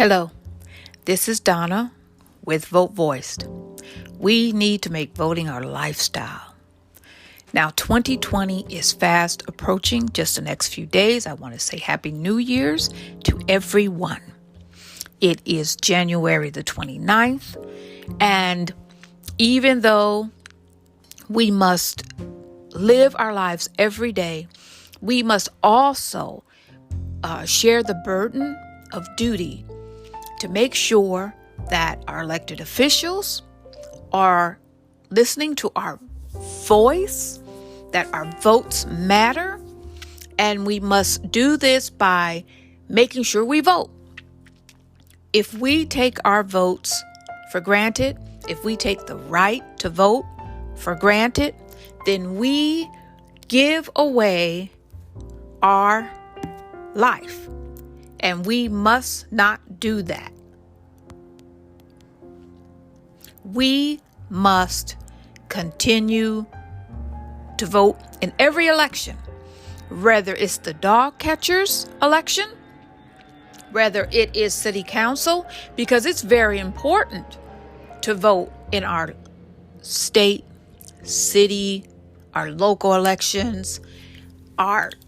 Hello, this is Donna with Vote Voiced. We need to make voting our lifestyle. Now, 2020 is fast approaching, just the next few days. I want to say Happy New Year's to everyone. It is January the 29th, and even though we must live our lives every day, we must also share the burden of duty to make sure that our elected officials are listening to our voice, that our votes matter, and we must do this by making sure we vote. If we take our votes for granted, if we take the right to vote for granted, then we give away our life. And we must not do that. We must continue to vote in every election, whether it's the dog catchers election, whether it is city council, because it's very important to vote in our state, city, our local elections,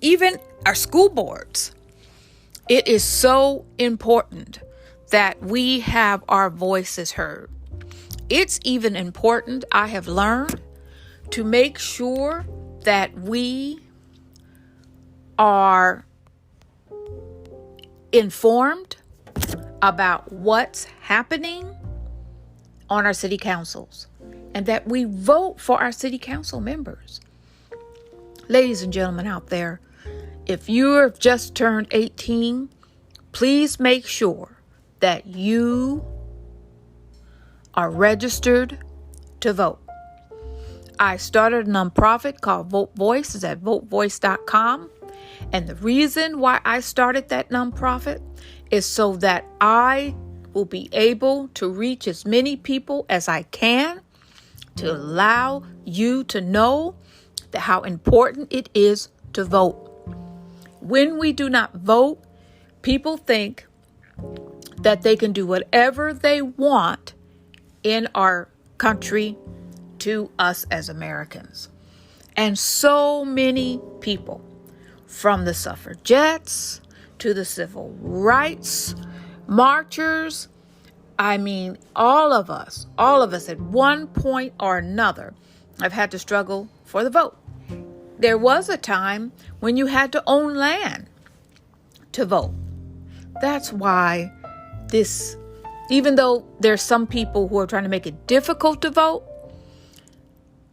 even our school boards. It is so important that we have our voices heard. It's even important, I have learned, to make sure that we are informed about what's happening on our city councils and that we vote for our city council members. Ladies and gentlemen out there, if you have just turned 18, please make sure that you are registered to vote. I started a nonprofit called Vote Voice. It's at votevoice.com. And the reason why I started that nonprofit is so that I will be able to reach as many people as I can to allow you to know that how important it is to vote. When we do not vote, people think that they can do whatever they want in our country to us as Americans. And so many people, from the suffragettes to the civil rights marchers, all of us at one point or another have had to struggle for the vote. There was a time when you had to own land to vote. That's why even though there's some people who are trying to make it difficult to vote,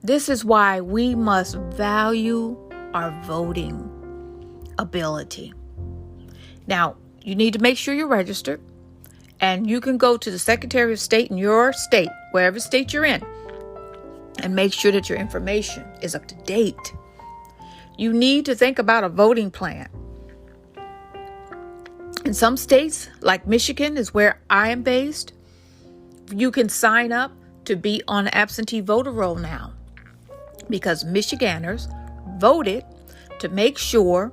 this is why we must value our voting ability. Now, you need to make sure you're registered, and you can go to the Secretary of State in your state, wherever state you're in, and make sure that your information is up to date. You need to think about a voting plan. In some states, like Michigan is where I am based, you can sign up to be on the absentee voter roll now, because Michiganders voted to make sure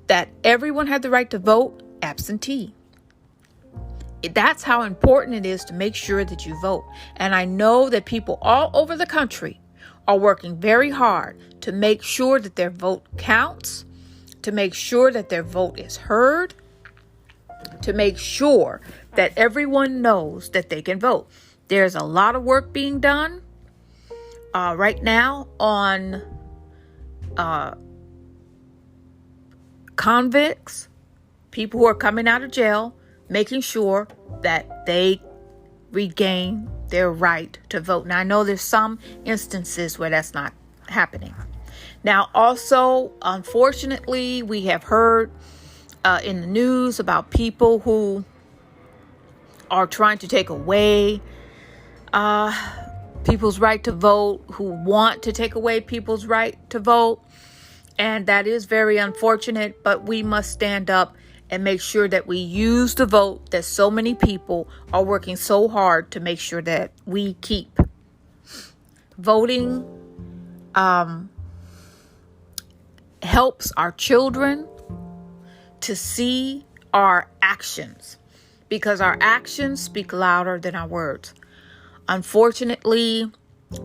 that everyone had the right to vote absentee. That's how important it is to make sure that you vote. And I know that people all over the country are working very hard to make sure that their vote counts, to make sure that their vote is heard, to make sure that everyone knows that they can vote. There's a lot of work being done right now on convicts, people who are coming out of jail, making sure that they regain their right to vote. Now, I know there's some instances where that's not happening. Now, also, unfortunately, we have heard in the news about people who are trying to take away people's right to vote, who want to take away people's right to vote. And that is very unfortunate, but we must stand up and make sure that we use the vote that so many people are working so hard to make sure that we keep. Voting helps our children to see our actions. because our actions speak louder than our words. Unfortunately,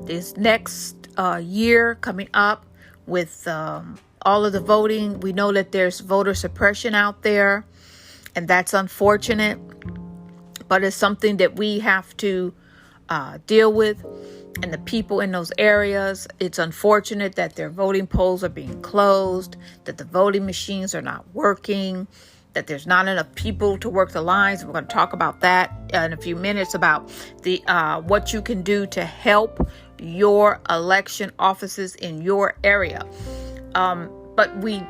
this next year coming up with all of the voting, we know that there's voter suppression out there, and that's unfortunate, but it's something that we have to deal with. And the people in those areas, it's unfortunate that their voting polls are being closed, that the voting machines are not working, that there's not enough people to work the lines. We're going to talk about that in a few minutes, about the what you can do to help your election offices in your area. But we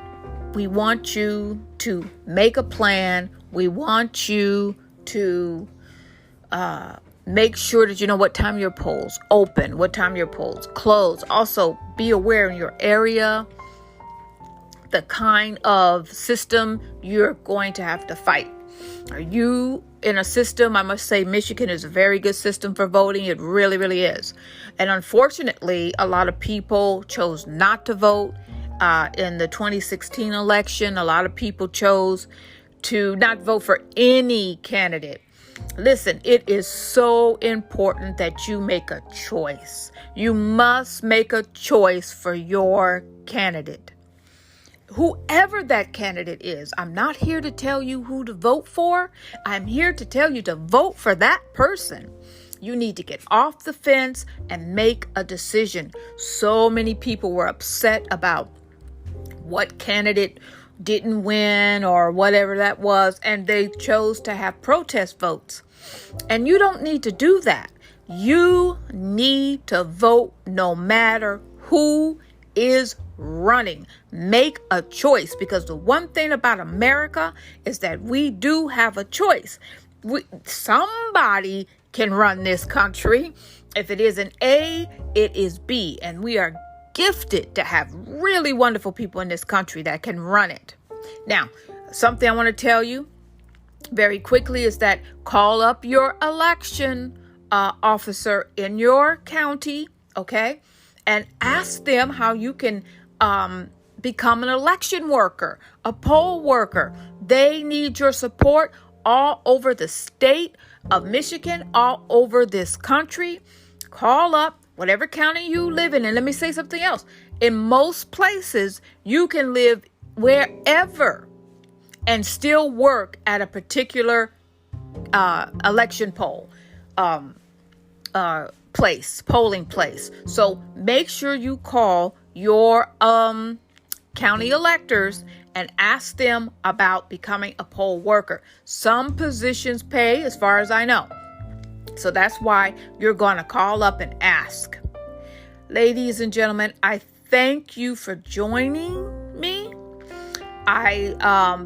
want you to make a plan. We want you to make sure that you know what time your polls open, what time your polls close. Also, be aware in your area the kind of system you're going to have to fight. Are you in a system? I must say Michigan is a very good system for voting. It really, really is. And unfortunately, a lot of people chose not to vote in the 2016 election. A lot of people chose to not vote for any candidate. Listen, it is so important that you make a choice. You must make a choice for your candidate. Whoever that candidate is, I'm not here to tell you who to vote for. I'm here to tell you to vote for that person. You need to get off the fence and make a decision. So many people were upset about what candidate didn't win or whatever that was, and they chose to have protest votes. And you don't need to do that. You need to vote no matter who is running. Make a choice, because the one thing about America is that we do have a choice. Somebody can run this country. If it isn't A, it is B, and we are gifted to have really wonderful people in this country that can run it. Now, something I want to tell you very quickly is that call up your election officer in your county, okay, and ask them how you can become an election worker, a poll worker. They need your support all over the state of Michigan, all over this country. Call up whatever county you live in. And let me say something else. In most places, you can live wherever and still work at a particular election polling place. So make sure you call your county electors and ask them about becoming a poll worker. Some positions pay, as far as I know. So that's why you're going to call up and ask. Ladies and gentlemen, I thank you for joining me. I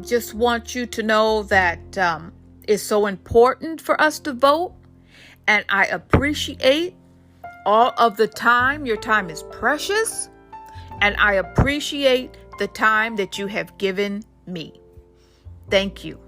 just want you to know that it's so important for us to vote. And I appreciate all of the time. Your time is precious. And I appreciate the time that you have given me. Thank you.